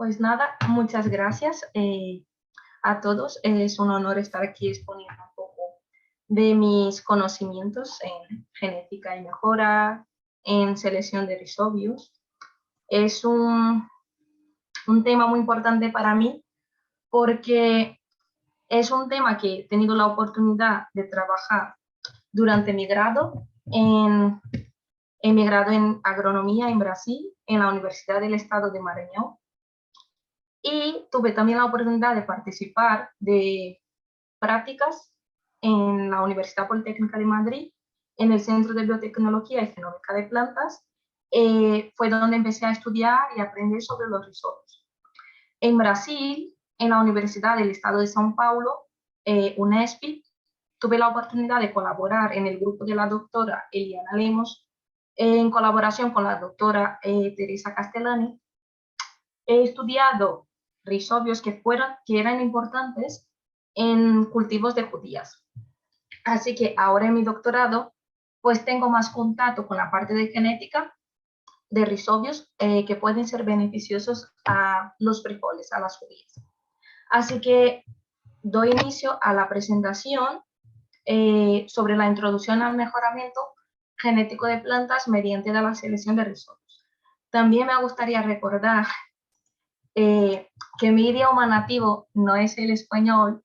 Pues nada, muchas gracias a todos. Es un honor estar aquí exponiendo un poco de mis conocimientos en genética y mejora, en selección de rizobios. Es un tema muy importante para mí porque es un tema que he tenido la oportunidad de trabajar durante mi grado en agronomía en Brasil, en la Universidad del Estado de Maranhão. Y tuve también la oportunidad de participar de prácticas en la Universidad Politécnica de Madrid, en el Centro de Biotecnología y Genómica de Plantas. Fue donde empecé a estudiar y aprender sobre los rizobios. En Brasil, en la Universidad del Estado de São Paulo, UNESP, tuve la oportunidad de colaborar en el grupo de la doctora Eliana Lemos, en colaboración con la doctora Teresa Castellani. He estudiado rizobios que eran importantes en cultivos de judías. Así que ahora en mi doctorado, pues tengo más contacto con la parte de genética de rizobios que pueden ser beneficiosos a los frijoles, a las judías. Así que doy inicio a la presentación sobre la introducción al mejoramiento genético de plantas mediante la selección de rizobios. También me gustaría recordar que mi idioma nativo no es el español,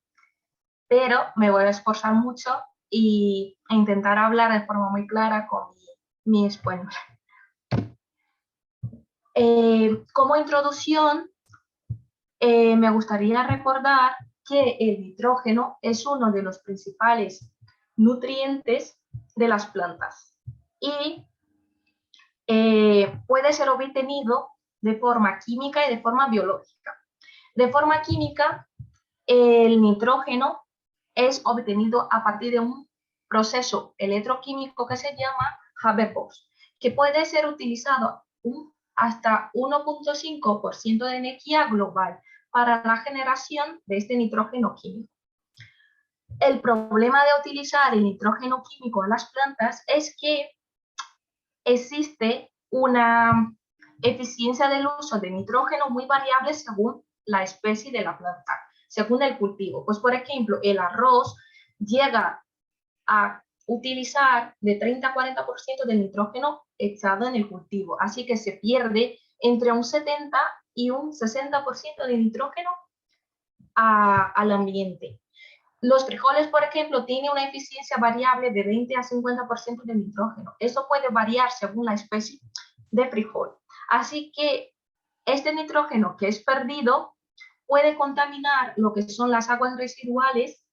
pero me voy a esforzar mucho e intentar hablar de forma muy clara con mi español. Como introducción, me gustaría recordar que el nitrógeno es uno de los principales nutrientes de las plantas y puede ser obtenido de forma química y de forma biológica. De forma química, el nitrógeno es obtenido a partir de un proceso electroquímico que se llama Haber-Bosch, que puede ser utilizado hasta 1.5% de energía global para la generación de este nitrógeno químico. El problema de utilizar el nitrógeno químico a las plantas es que existe una eficiencia del uso de nitrógeno muy variable según la especie de la planta, según el cultivo. Pues, por ejemplo, el arroz llega a utilizar de 30 a 40% del nitrógeno echado en el cultivo, así que se pierde entre un 70 y un 60% de nitrógeno al ambiente. Los frijoles, por ejemplo, tienen una eficiencia variable de 20 a 50% de nitrógeno. Eso puede variar según la especie de frijol. Así que este nitrógeno que es perdido puede contaminar lo que son las aguas residuales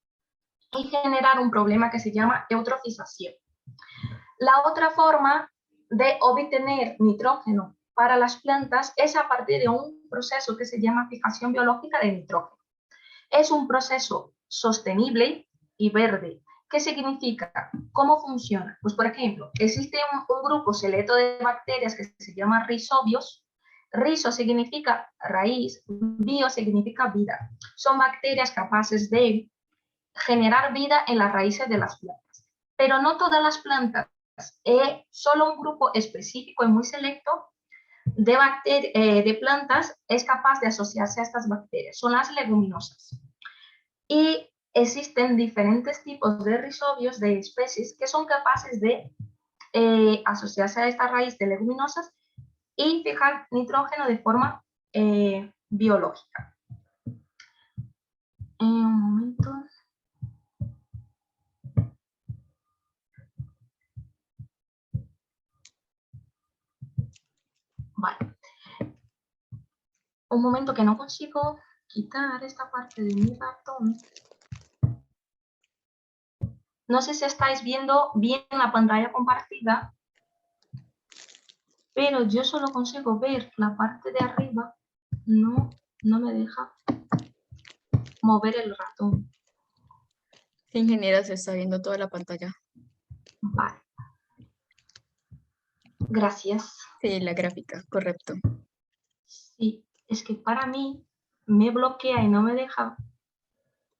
y generar un problema que se llama eutrofización. La otra forma de obtener nitrógeno para las plantas es a partir de un proceso que se llama fijación biológica de nitrógeno. Es un proceso sostenible y verde. ¿Qué significa? ¿Cómo funciona? Pues, por ejemplo, existe un grupo selecto de bacterias que se llama rizobios. Rizo significa raíz, bio significa vida. Son bacterias capaces de generar vida en las raíces de las plantas. Pero no todas las plantas, solo un grupo específico y muy selecto de plantas es capaz de asociarse a estas bacterias. Son las leguminosas. Y existen diferentes tipos de rizobios de especies que son capaces de asociarse a esta raíz de leguminosas y fijar nitrógeno de forma biológica. Un momento. Vale. Un momento que no consigo quitar esta parte de mi ratón. No sé si estáis viendo bien la pantalla compartida, pero yo solo consigo ver la parte de arriba. No me deja mover el ratón. Sí, ingeniera, se está viendo toda la pantalla. Vale. Gracias. Sí, la gráfica, correcto. Sí, es que para mí me bloquea y no me deja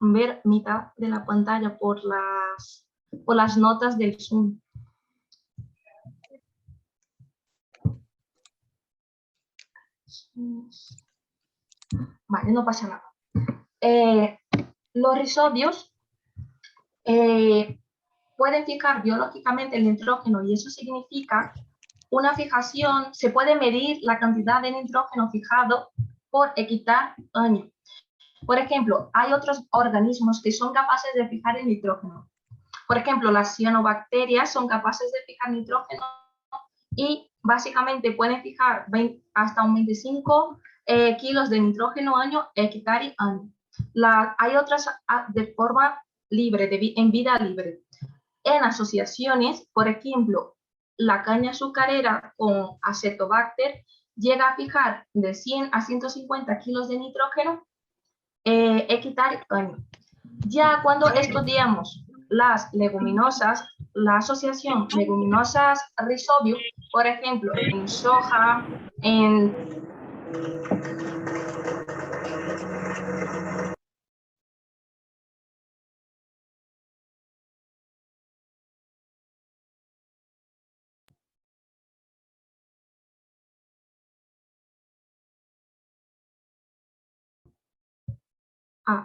ver mitad de la pantalla por las notas del Zoom. Vale, no pasa nada. Los rizobios pueden fijar biológicamente el nitrógeno y eso significa una fijación, se puede medir la cantidad de nitrógeno fijado por hectárea año. Por ejemplo, hay otros organismos que son capaces de fijar el nitrógeno. Por ejemplo, las cianobacterias son capaces de fijar nitrógeno y básicamente pueden fijar hasta un 25 kilos de nitrógeno año, hectárea año. Hay otras de forma libre, en vida libre. En asociaciones, por ejemplo, la caña azucarera con Acetobacter llega a fijar de 100 a 150 kilos de nitrógeno hectárea año. Ya cuando estudiamos las leguminosas, la asociación leguminosas rizobio, por ejemplo, en soja, en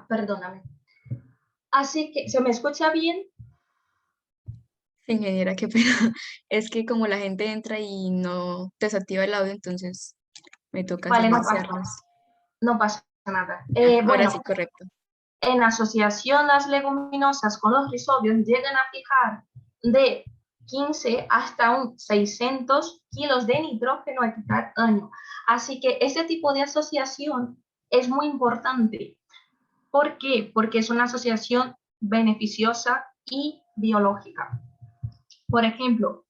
perdóname. Así que, ¿se me escucha bien? Sí, ingeniera, qué pena. Es que como la gente entra y no desactiva el audio, entonces me toca Vale, silenciarlos. no pasa nada. Ahora Bueno, sí, correcto. en asociación las leguminosas con los rizobios llegan a fijar de 15 hasta un 600 kilos de nitrógeno hectárea año. Así que ese tipo de asociación es muy importante. ¿Por qué? Porque es una asociación beneficiosa y biológica. Por ejemplo,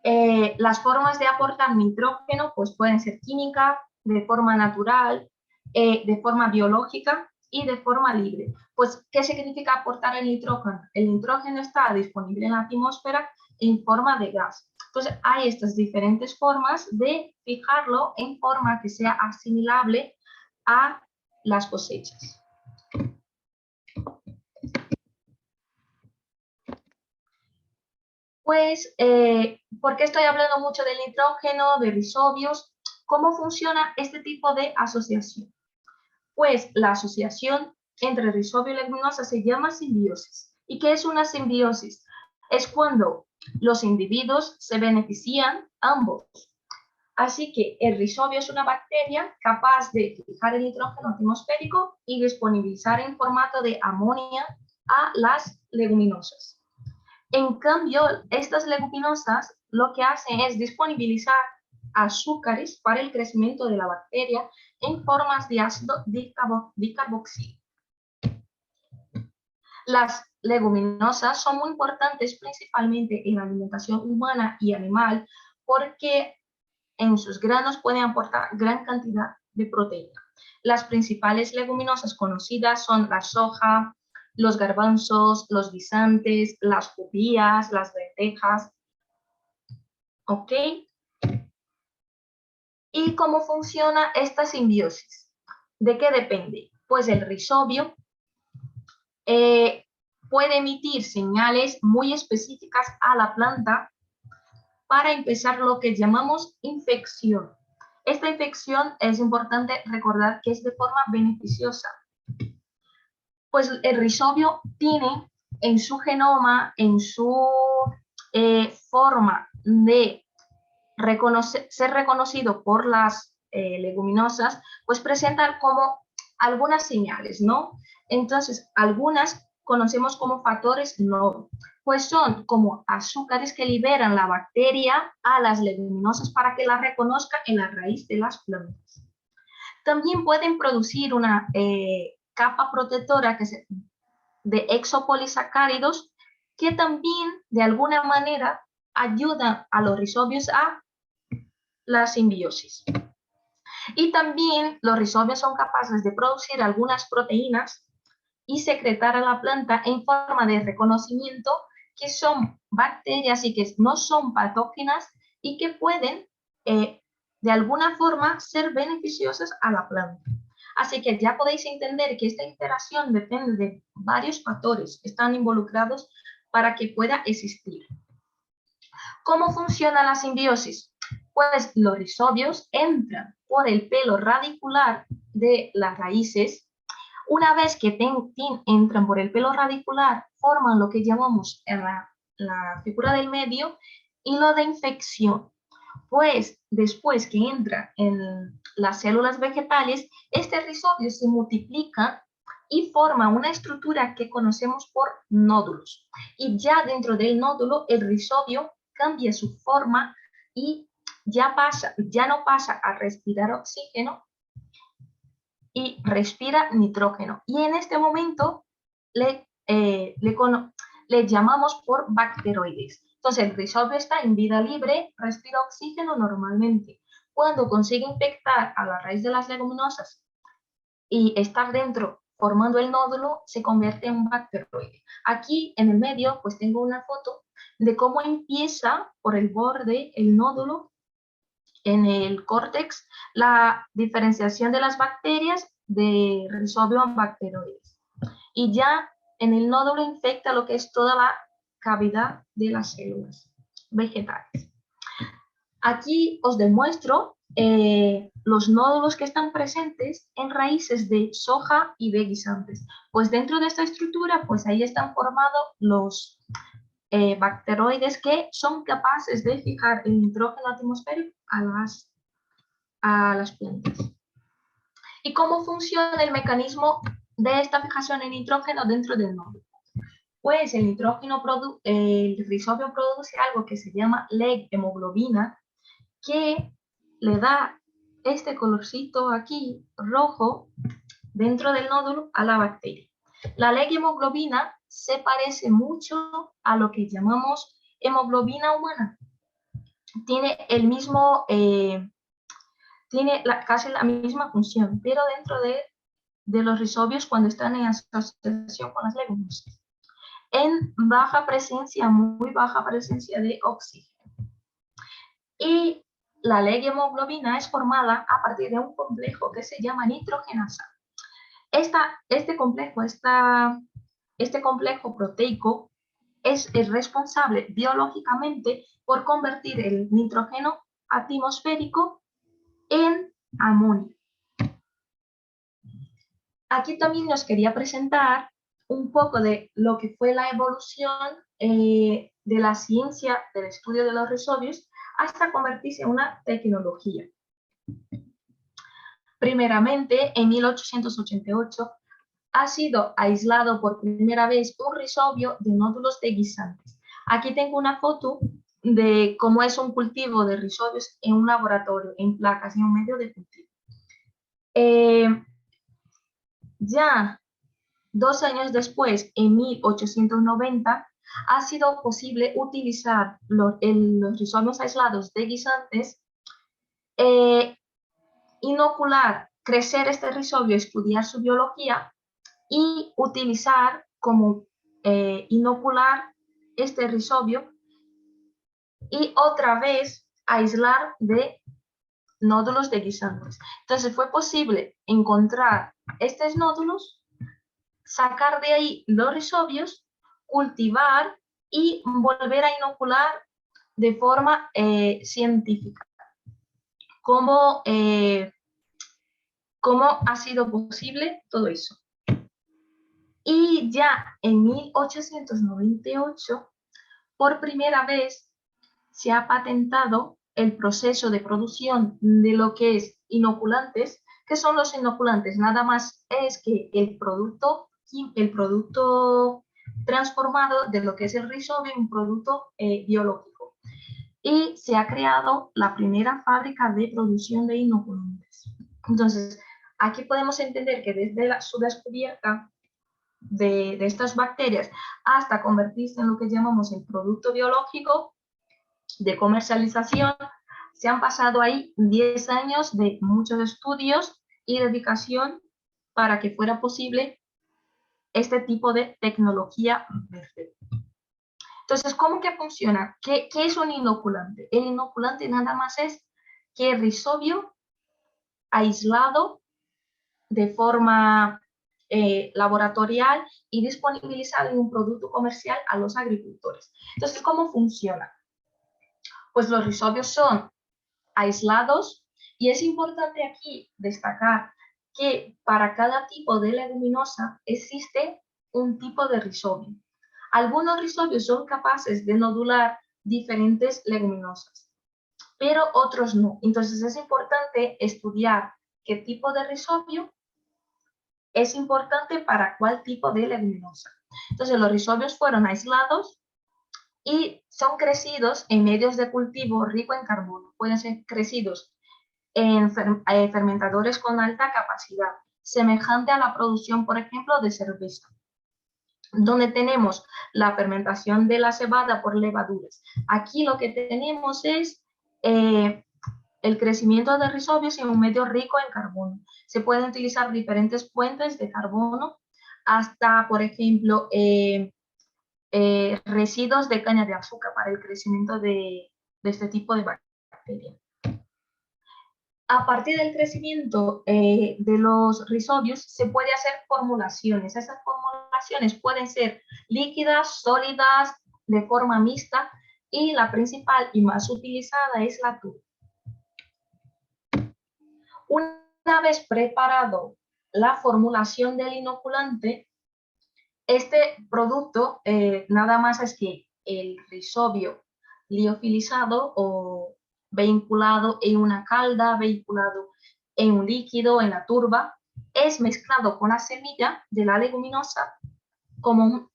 las formas de aportar nitrógeno pues pueden ser química, de forma natural, de forma biológica y de forma libre. Pues, ¿qué significa aportar el nitrógeno? El nitrógeno está disponible en la atmósfera en forma de gas. Entonces, hay estas diferentes formas de fijarlo en forma que sea asimilable a las cosechas. Pues, ¿por qué estoy hablando mucho del nitrógeno, de rizobios? ¿Cómo funciona este tipo de asociación? Pues la asociación entre rizobio y leguminosa se llama simbiosis. ¿Y qué es una simbiosis? Es cuando los individuos se benefician ambos. Así que el rizobio es una bacteria capaz de fijar el nitrógeno atmosférico y disponibilizar en formato de amonia a las leguminosas. En cambio, estas leguminosas lo que hacen es disponibilizar azúcares para el crecimiento de la bacteria en formas de ácido dicarboxílico. Las leguminosas son muy importantes principalmente en la alimentación humana y animal porque en sus granos pueden aportar gran cantidad de proteína. Las principales leguminosas conocidas son la soja, los garbanzos, los guisantes, las judías, las lentejas. ¿Ok? ¿Y cómo funciona esta simbiosis? ¿De qué depende? Pues el rizobio puede emitir señales muy específicas a la planta para empezar lo que llamamos infección. Esta infección es importante recordar que es de forma beneficiosa. Pues el rizobio tiene en su genoma, en su forma de ser reconocido por las leguminosas, pues presentan como algunas señales, ¿no? Entonces, algunas conocemos como factores no, pues son como azúcares que liberan la bacteria a las leguminosas para que la reconozcan en la raíz de las plantas. También pueden producir una capa protectora que es de exopolisacáridos que también de alguna manera ayudan a los rizobios a la simbiosis. Y también los rizobios son capaces de producir algunas proteínas y secretar a la planta en forma de reconocimiento que son bacterias y que no son patógenas y que pueden de alguna forma ser beneficiosas a la planta. Así que ya podéis entender que esta interacción depende de varios factores que están involucrados para que pueda existir. ¿Cómo funciona la simbiosis? Pues los rizobios entran por el pelo radicular de las raíces. Una vez que entran por el pelo radicular, forman lo que llamamos la figura del medio, hilo de infección. Pues después que entra en las células vegetales, este rizobio se multiplica y forma una estructura que conocemos por nódulos. Y ya dentro del nódulo, el rizobio cambia su forma y ya no pasa a respirar oxígeno y respira nitrógeno. Y en este momento le llamamos por bacteroides. Entonces el rizobio está en vida libre, respira oxígeno normalmente. Cuando consigue infectar a la raíz de las leguminosas y estar dentro formando el nódulo, se convierte en un bacteroide. Aquí en el medio pues tengo una foto de cómo empieza por el borde el nódulo en el córtex la diferenciación de las bacterias de rizobio a bacteroides. Y ya en el nódulo infecta lo que es toda la cavidad de las células vegetales. Aquí os demuestro los nódulos que están presentes en raíces de soja y de guisantes. Pues dentro de esta estructura, pues ahí están formados los bacteroides que son capaces de fijar el nitrógeno atmosférico a las plantas. ¿Y cómo funciona el mecanismo de esta fijación de nitrógeno dentro del nódulo? Pues el rizobio produce algo que se llama leghemoglobina, que le da este colorcito aquí rojo dentro del nódulo a la bacteria. La leghemoglobina se parece mucho a lo que llamamos hemoglobina humana. Tiene el mismo, casi la misma función, pero dentro de los rizobios cuando están en asociación con las leguminosas. En baja presencia, muy baja presencia de oxígeno. Y la leghemoglobina es formada a partir de un complejo que se llama nitrogenasa. Este complejo proteico es el responsable biológicamente por convertir el nitrógeno atmosférico en amonio. Aquí también nos quería presentar un poco de lo que fue la evolución de la ciencia del estudio de los rizobios hasta convertirse en una tecnología. Primeramente, en 1888, ha sido aislado por primera vez un rizobio de nódulos de guisantes. Aquí tengo una foto de cómo es un cultivo de rizobios en un laboratorio, en placas, en un medio de cultivo. Ya 2 años después, en 1890, ha sido posible utilizar los rizobios aislados de guisantes, inocular, crecer este rizobio, estudiar su biología y utilizar como inocular este rizobio y otra vez aislar de nódulos de guisantes. Entonces fue posible encontrar estos nódulos, sacar de ahí los rizobios, cultivar y volver a inocular de forma científica. ¿Cómo ha sido posible todo eso? Y ya en 1898, por primera vez, se ha patentado el proceso de producción de lo que es inoculantes. ¿Qué son los inoculantes? Nada más es que el producto transformado de lo que es el rizobio en un producto biológico. Y se ha creado la primera fábrica de producción de inoculantes. Entonces, aquí podemos entender que desde su descubierta de estas bacterias hasta convertirse en lo que llamamos el producto biológico de comercialización, se han pasado ahí 10 años de muchos estudios y dedicación para que fuera posible este tipo de tecnología verde. Entonces, ¿cómo que funciona? ¿Qué es un inoculante? El inoculante nada más es que el rizobio aislado de forma laboratorial y disponibilizado en un producto comercial a los agricultores. Entonces, ¿cómo funciona? Pues los rizobios son aislados Y es importante aquí destacar que para cada tipo de leguminosa existe un tipo de rizobio. Algunos rizobios son capaces de nodular diferentes leguminosas, pero otros no. Entonces es importante estudiar qué tipo de rizobio es importante para cuál tipo de leguminosa. Entonces los rizobios fueron aislados y son crecidos en medios de cultivo rico en carbono. Pueden ser crecidos en fermentadores con alta capacidad, semejante a la producción, por ejemplo, de cerveza, donde tenemos la fermentación de la cebada por levaduras. Aquí lo que tenemos es el crecimiento de rizobios en un medio rico en carbono. Se pueden utilizar diferentes fuentes de carbono, hasta, por ejemplo, residuos de caña de azúcar para el crecimiento de este tipo de bacterias. A partir del crecimiento de los rizobios se puede hacer formulaciones. Esas formulaciones pueden ser líquidas, sólidas, de forma mixta, y la principal y más utilizada es la tuba. Una vez preparado la formulación del inoculante, este producto nada más es que el rizobio liofilizado o vinculado en una calda, vinculado en un líquido, en la turba, es mezclado con la semilla de la leguminosa como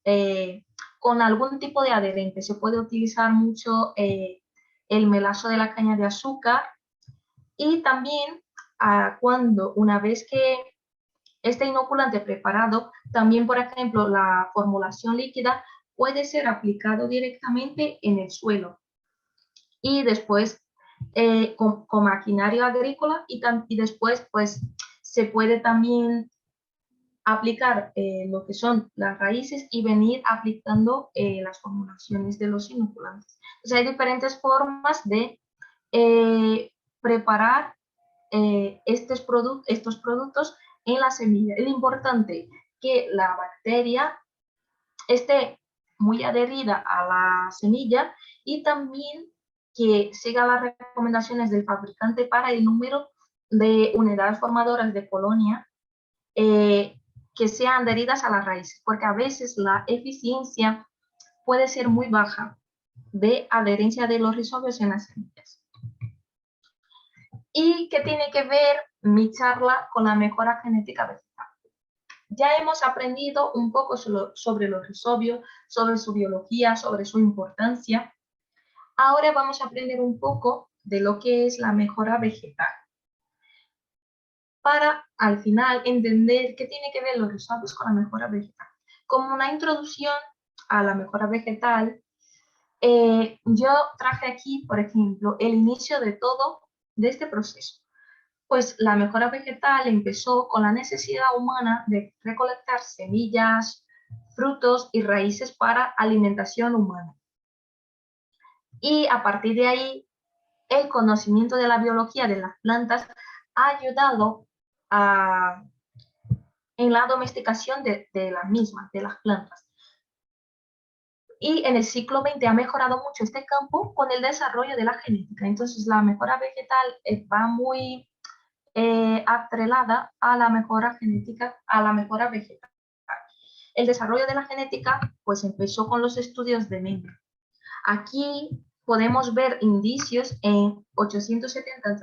con algún tipo de adherente. Se puede utilizar mucho el melazo de la caña de azúcar, y también cuando una vez que este inoculante preparado, también, por ejemplo, la formulación líquida puede ser aplicado directamente en el suelo y después con maquinaria agrícola, y después pues se puede también aplicar lo que son las raíces y venir aplicando las formulaciones de los inoculantes. Entonces hay diferentes formas de preparar estos productos en la semilla. Es importante que la bacteria esté muy adherida a la semilla, y también que siga las recomendaciones del fabricante para el número de unidades formadoras de colonia que sean adheridas a las raíces, porque a veces la eficiencia puede ser muy baja de adherencia de los rizobios en las semillas. ¿Y qué tiene que ver mi charla con la mejora genética vegetal? Ya hemos aprendido un poco sobre los rizobios, sobre su biología, sobre su importancia. Ahora vamos a aprender un poco de lo que es la mejora vegetal, para al final entender qué tiene que ver los rizobios con la mejora vegetal. Como una introducción a la mejora vegetal, yo traje aquí, por ejemplo, el inicio de todo de este proceso. Pues la mejora vegetal empezó con la necesidad humana de recolectar semillas, frutos y raíces para alimentación humana. Y a partir de ahí, el conocimiento de la biología de las plantas ha ayudado en la domesticación de las mismas, de las plantas. Y en el siglo XX ha mejorado mucho este campo con el desarrollo de la genética. Entonces la mejora vegetal va muy atrelada a la mejora genética, a la mejora vegetal. El desarrollo de la genética pues empezó con los estudios de Mendel. Aquí podemos ver indicios en 870 a.C.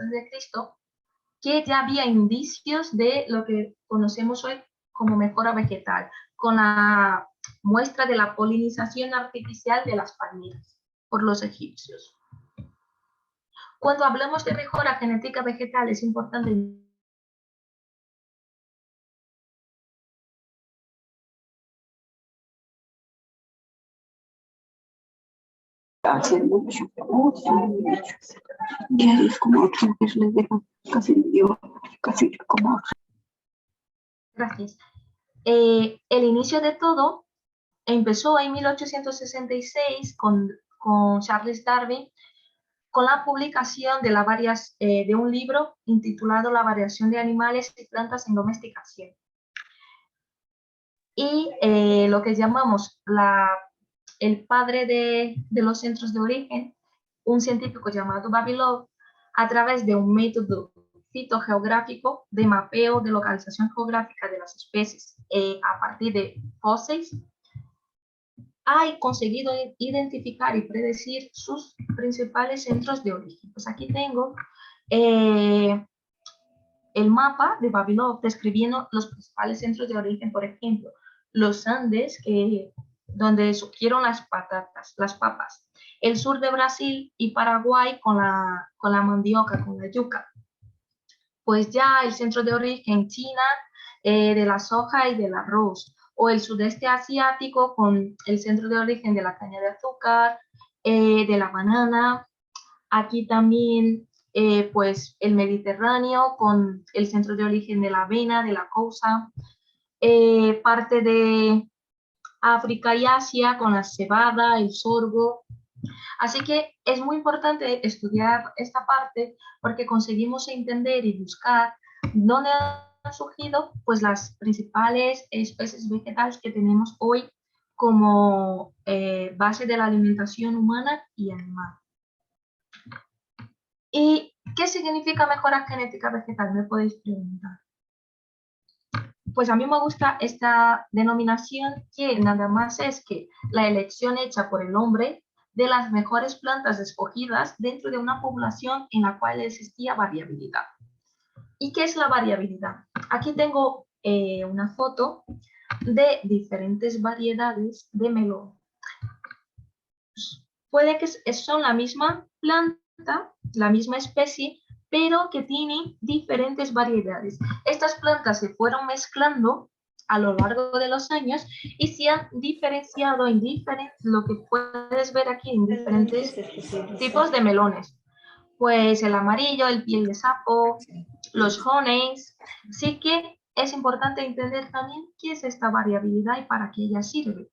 que ya había indicios de lo que conocemos hoy como mejora vegetal, con la muestra de la polinización artificial de las palmeras por los egipcios. Cuando hablamos de mejora genética vegetal es importante hacer mucho, mucho. Y ahí es como otra vez les dejo casi como. Gracias. El inicio de todo empezó en 1866 con Charles Darwin, con la publicación de un libro intitulado La variación de animales y plantas en domesticación. Y lo que llamamos el padre de los centros de origen, un científico llamado Vavilov, a través de un método fitogeográfico de mapeo de localización geográfica de las especies a partir de fósiles, ha conseguido identificar y predecir sus principales centros de origen. Pues aquí tengo el mapa de Vavilov describiendo los principales centros de origen, por ejemplo, los Andes, donde surgieron las patatas, las papas, el sur de Brasil y Paraguay con la mandioca, con la yuca. Pues ya el centro de origen China, de la soja y del arroz, o el sudeste asiático con el centro de origen de la caña de azúcar, de la banana. Aquí también pues el Mediterráneo con el centro de origen de la avena, de la cousa, parte de África y Asia con la cebada, el sorgo. Así que es muy importante estudiar esta parte porque conseguimos entender y buscar dónde han surgido pues, las principales especies vegetales que tenemos hoy como base de la alimentación humana y animal. ¿Y qué significa mejora genética vegetal? Me podéis preguntar. Pues a mí me gusta esta denominación que nada más es que la elección hecha por el hombre de las mejores plantas escogidas dentro de una población en la cual existía variabilidad. ¿Y qué es la variabilidad? Aquí tengo una foto de diferentes variedades de melón. Puede que son la misma planta, la misma especie, pero que tienen diferentes variedades. Estas plantas se fueron mezclando a lo largo de los años y se han diferenciado en lo que puedes ver aquí en diferentes tipos de melones. Pues el amarillo, el piel de sapo, los honeys. Sí que es importante entender también qué es esta variabilidad y para qué ella sirve.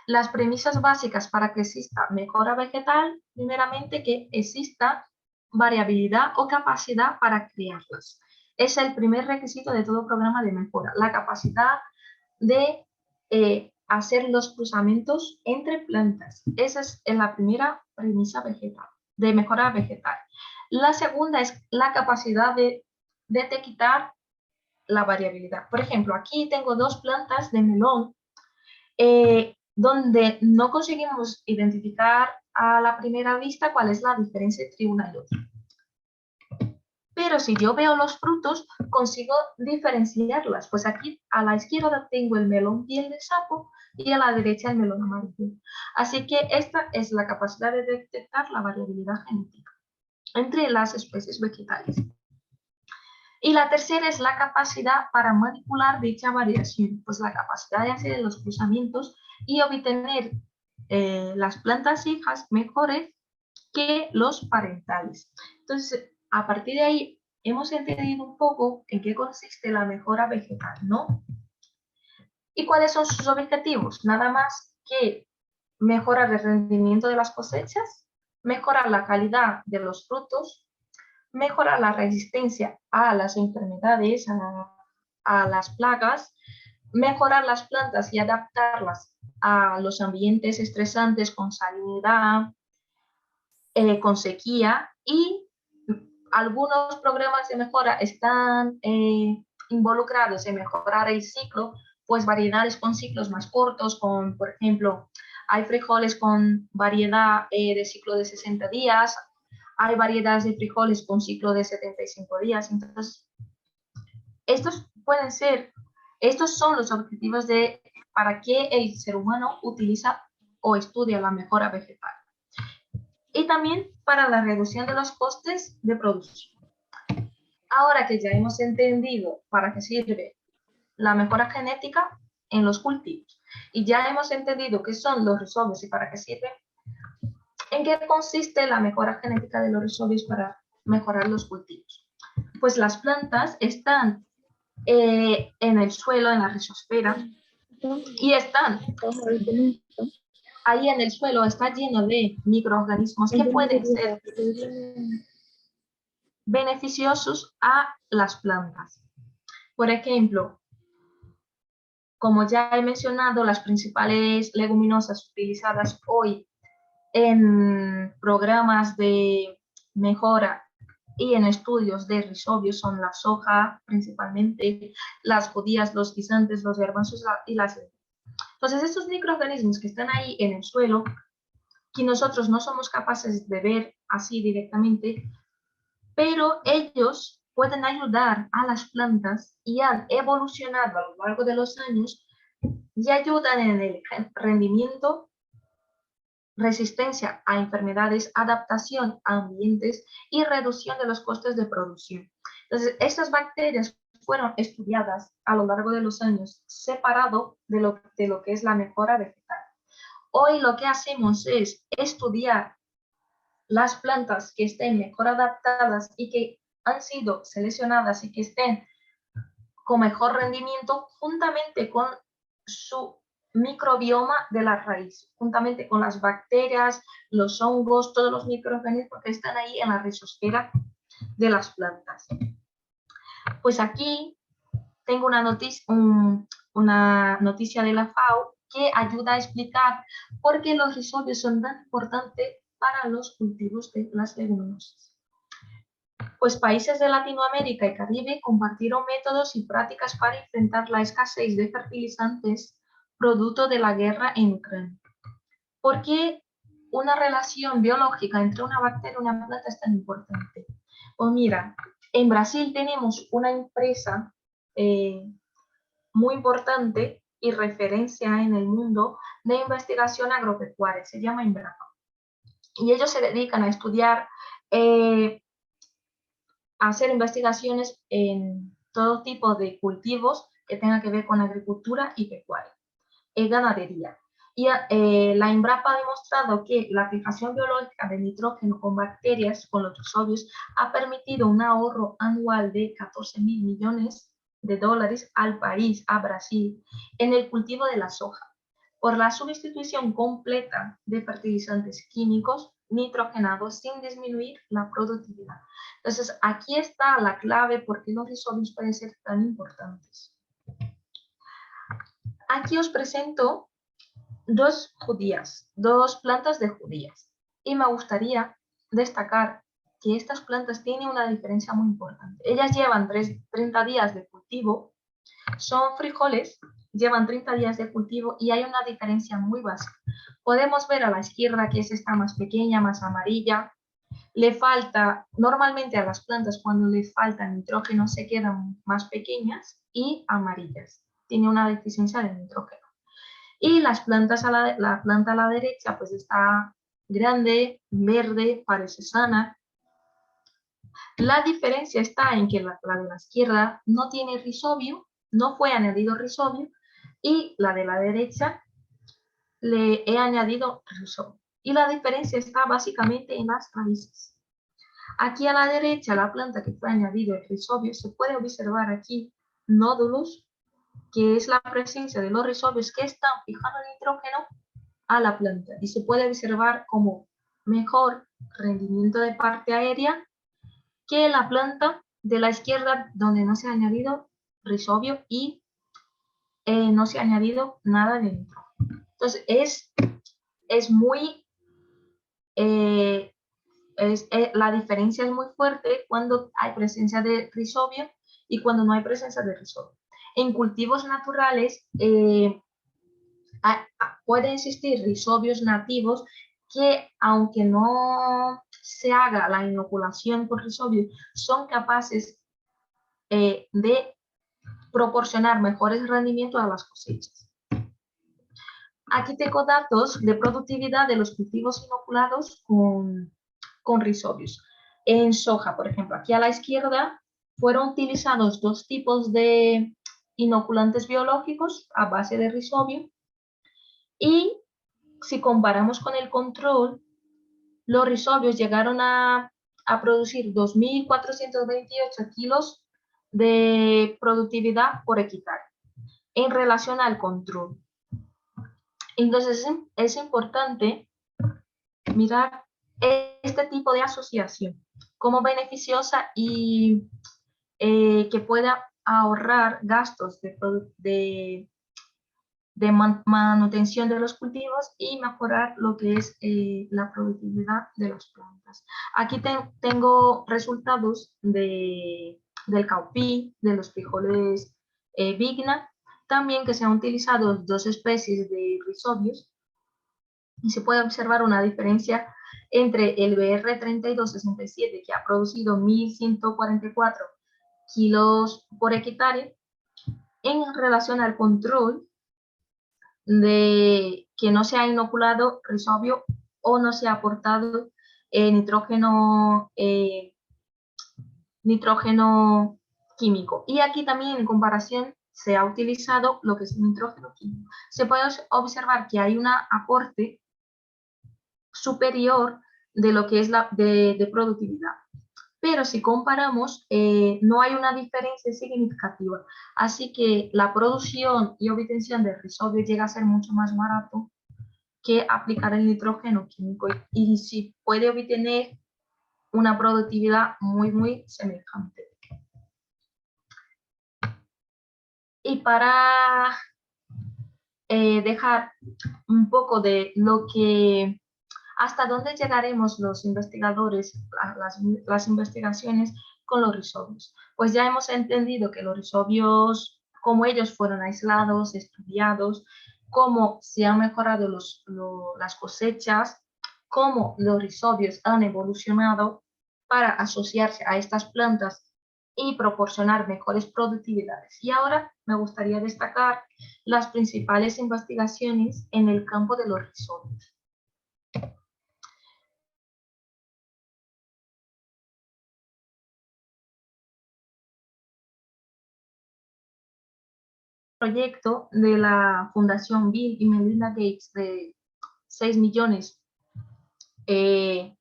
Las premisas básicas para que exista mejora vegetal, primeramente que exista variabilidad o capacidad para crearlas. Es el primer requisito de todo programa de mejora, la capacidad de hacer los cruzamientos entre plantas. Esa es la primera premisa vegetal, de mejora vegetal. La segunda es la capacidad de detectar la variabilidad. Por ejemplo, aquí tengo dos plantas de melón donde no conseguimos identificar a la primera vista cuál es la diferencia entre una y otra. Pero si yo veo los frutos, consigo diferenciarlas. Pues aquí a la izquierda tengo el melón piel de sapo y a la derecha el melón amarillo. Así que esta es la capacidad de detectar la variabilidad genética entre las especies vegetales. Y la tercera es la capacidad para manipular dicha variación, pues la capacidad de hacer los cruzamientos y obtener las plantas hijas mejores que los parentales. Entonces, a partir de ahí, hemos entendido un poco en qué consiste la mejora vegetal, ¿no? ¿Y cuáles son sus objetivos? Nada más que mejorar el rendimiento de las cosechas, mejorar la calidad de los frutos, mejorar la resistencia a las enfermedades, a las plagas, mejorar las plantas y adaptarlas a los ambientes estresantes con salinidad, con sequía, y algunos programas de mejora están involucrados en mejorar el ciclo, pues variedades con ciclos más cortos, con, por ejemplo, hay frijoles con variedad de ciclo de 60 días, hay variedades de frijoles con ciclo de 75 días. Entonces, estos son los objetivos para que el ser humano utiliza o estudia la mejora vegetal. Y también para la reducción de los costes de producción. Ahora que ya hemos entendido para qué sirve la mejora genética en los cultivos y ya hemos entendido qué son los rizobios y para qué sirven, ¿en qué consiste la mejora genética de los rizobios para mejorar los cultivos? Pues las plantas están en el suelo, en la rizosfera, y ahí en el suelo está lleno de microorganismos que pueden ser beneficiosos a las plantas. Por ejemplo, como ya he mencionado, las principales leguminosas utilizadas hoy en programas de mejora y en estudios de rizobios son la soja principalmente, las judías, los guisantes, los garbanzos y las lentejas. Entonces estos microorganismos que están ahí en el suelo, que nosotros no somos capaces de ver así directamente, pero ellos pueden ayudar a las plantas y han evolucionado a lo largo de los años y ayudan en el rendimiento, resistencia a enfermedades, adaptación a ambientes y reducción de los costes de producción. Entonces, estas bacterias fueron estudiadas a lo largo de los años, separado de lo que es la mejora vegetal. Hoy lo que hacemos es estudiar las plantas que estén mejor adaptadas y que han sido seleccionadas y que estén con mejor rendimiento juntamente con su microbioma de la raíz, juntamente con las bacterias, los hongos, todos los microorganismos que están ahí en la rizosfera de las plantas. Pues aquí tengo una noticia de la FAO que ayuda a explicar por qué los rizobios son tan importantes para los cultivos de las leguminosas. Pues países de Latinoamérica y Caribe compartieron métodos y prácticas para enfrentar la escasez de fertilizantes producto de la guerra en Ucrania. ¿Por qué una relación biológica entre una bacteria y una planta es tan importante? Pues mira, en Brasil tenemos una empresa muy importante y referencia en el mundo de investigación agropecuaria, se llama Embrapa. Y ellos se dedican a estudiar, a hacer investigaciones en todo tipo de cultivos que tengan que ver con agricultura y pecuaria, ganadería. Y la Embrapa ha demostrado que la fijación biológica de nitrógeno con bacterias, con los rizobios, ha permitido un ahorro anual de 14.000 millones de dólares al país, a Brasil, en el cultivo de la soja, por la sustitución completa de fertilizantes químicos nitrogenados sin disminuir la productividad. Entonces, aquí está la clave por qué los rizobios pueden ser tan importantes. Aquí os presento dos plantas de judías. Y me gustaría destacar que estas plantas tienen una diferencia muy importante. Ellas llevan 30 días de cultivo, son frijoles, llevan 30 días de cultivo y hay una diferencia muy básica. Podemos ver a la izquierda que es esta más pequeña, más amarilla. Le falta, normalmente a las plantas cuando les falta nitrógeno se quedan más pequeñas y amarillas. Tiene una deficiencia de nitrógeno. Y las plantas la planta a la derecha pues está grande, verde, parece sana. La diferencia está en que la de la izquierda no tiene rizobio, no fue añadido rizobio, y la de la derecha le he añadido rizobio. Y la diferencia está básicamente en las raíces. Aquí a la derecha, la planta que fue añadido el rizobio, se puede observar aquí nódulos, que es la presencia de los rizobios que están fijando el nitrógeno a la planta. Y se puede observar como mejor rendimiento de parte aérea que la planta de la izquierda, donde no se ha añadido rizobio y no se ha añadido nada de nitrógeno. Entonces, la diferencia es muy fuerte cuando hay presencia de rizobio y cuando no hay presencia de rizobio. En cultivos naturales pueden existir rizobios nativos que, aunque no se haga la inoculación por rizobio, son capaces de proporcionar mejores rendimientos a las cosechas. Aquí tengo datos de productividad de los cultivos inoculados con rizobios. En soja, por ejemplo, aquí a la izquierda fueron utilizados dos tipos de inoculantes biológicos a base de rizobio y si comparamos con el control, los rizobios llegaron a producir 2.428 kilos de productividad por hectárea en relación al control. Entonces es importante mirar este tipo de asociación como beneficiosa y que pueda ahorrar gastos de de manutención de los cultivos y mejorar lo que es la productividad de las plantas. Aquí tengo resultados del caupí, de los frijoles vigna, también que se han utilizado 2 especies de rhizobios y se puede observar una diferencia entre el BR3267, que ha producido 1.144 kilos por hectárea, en relación al control de que no se ha inoculado rhizobio o no se ha aportado nitrógeno químico. Y aquí también en comparación se ha utilizado lo que es el nitrógeno químico. Se puede observar que hay un aporte superior de lo que es de productividad. Pero si comparamos, no hay una diferencia significativa. Así que la producción y obtención de rhizobio llega a ser mucho más barato que aplicar el nitrógeno químico y si puede obtener una productividad muy semejante. Y para dejar un poco de lo que hasta dónde llegaremos los investigadores, las investigaciones con los rhizobios. Pues ya hemos entendido que los rhizobios, como ellos fueron aislados, estudiados, cómo se han mejorado las cosechas, cómo los rhizobios han evolucionado para asociarse a estas plantas y proporcionar mejores productividades. Y ahora me gustaría destacar las principales investigaciones en el campo de los rhizobios. Proyecto de la Fundación Bill y Melinda Gates de 6 millones de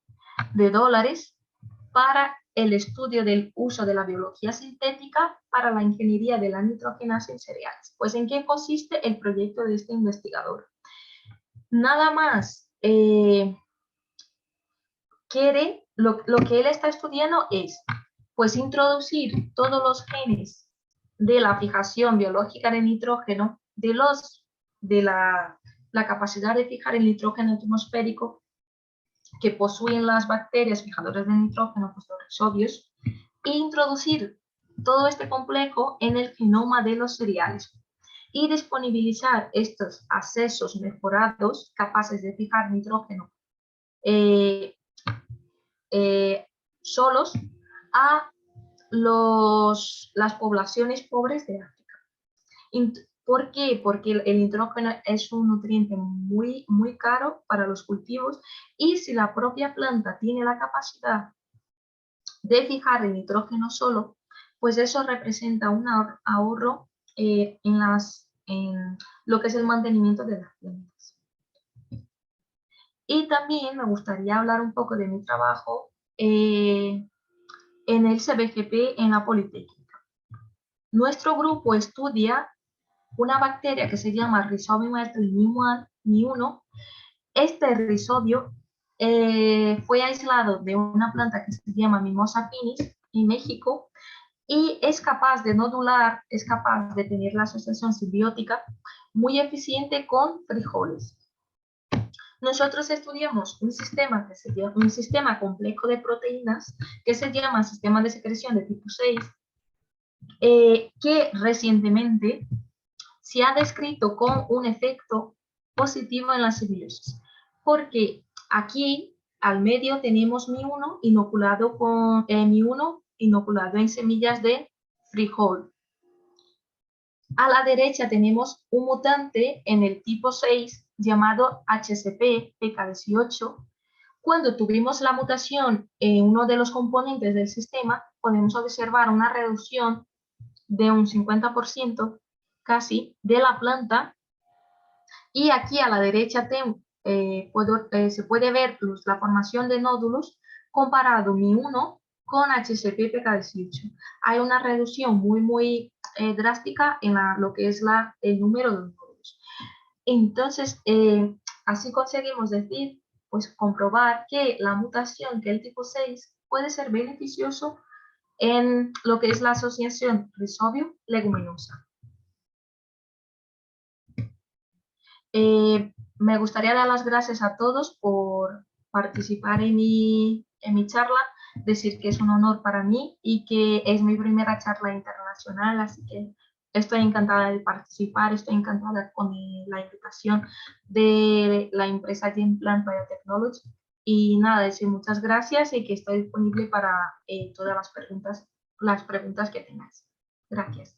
dólares para el estudio del uso de la biología sintética para la ingeniería de la nitrogenasa en cereales. Pues, ¿en qué consiste el proyecto de este investigador? Nada más lo que él está estudiando es, pues, introducir todos los genes de la fijación biológica de nitrógeno, de la capacidad de fijar el nitrógeno atmosférico que poseen las bacterias fijadoras de nitrógeno, pues los rhizobios, e introducir todo este complejo en el genoma de los cereales y disponibilizar estos accesos mejorados capaces de fijar nitrógeno solos a las poblaciones pobres de África. ¿Por qué? Porque el nitrógeno es un nutriente muy caro para los cultivos y si la propia planta tiene la capacidad de fijar el nitrógeno solo, pues eso representa un ahorro en lo que es el mantenimiento de las plantas. Y también me gustaría hablar un poco de mi trabajo en el CBGP en la Politécnica. Nuestro grupo estudia una bacteria que se llama Rhizobium Mi1. Este rhizobio fue aislado de una planta que se llama Mimosa finis en México y es capaz de nodular, es capaz de tener la asociación simbiótica muy eficiente con frijoles. Nosotros estudiamos un sistema complejo de proteínas que se llama sistema de secreción de tipo 6, que recientemente se ha descrito con un efecto positivo en la simbiosis, porque aquí al medio tenemos Mi1 inoculado en semillas de frijol. A la derecha tenemos un mutante en el tipo 6 llamado HCP-PK18. Cuando tuvimos la mutación en uno de los componentes del sistema, podemos observar una reducción de un 50% casi de la planta, y aquí a la derecha se puede ver la formación de nódulos comparado Mi1 con HCP-PK18. Hay una reducción muy drástica en lo que es el número de nódulos. Entonces, así conseguimos comprobar que la mutación, que el tipo 6, puede ser beneficioso en lo que es la asociación rhizobio-leguminosa. Me gustaría dar las gracias a todos por participar en mi charla, decir que es un honor para mí y que es mi primera charla internacional, así que estoy encantada de participar, estoy encantada con la invitación de la empresa Genplant Biotechnology. Y nada, decir muchas gracias y que estoy disponible para todas las preguntas que tengáis. Gracias.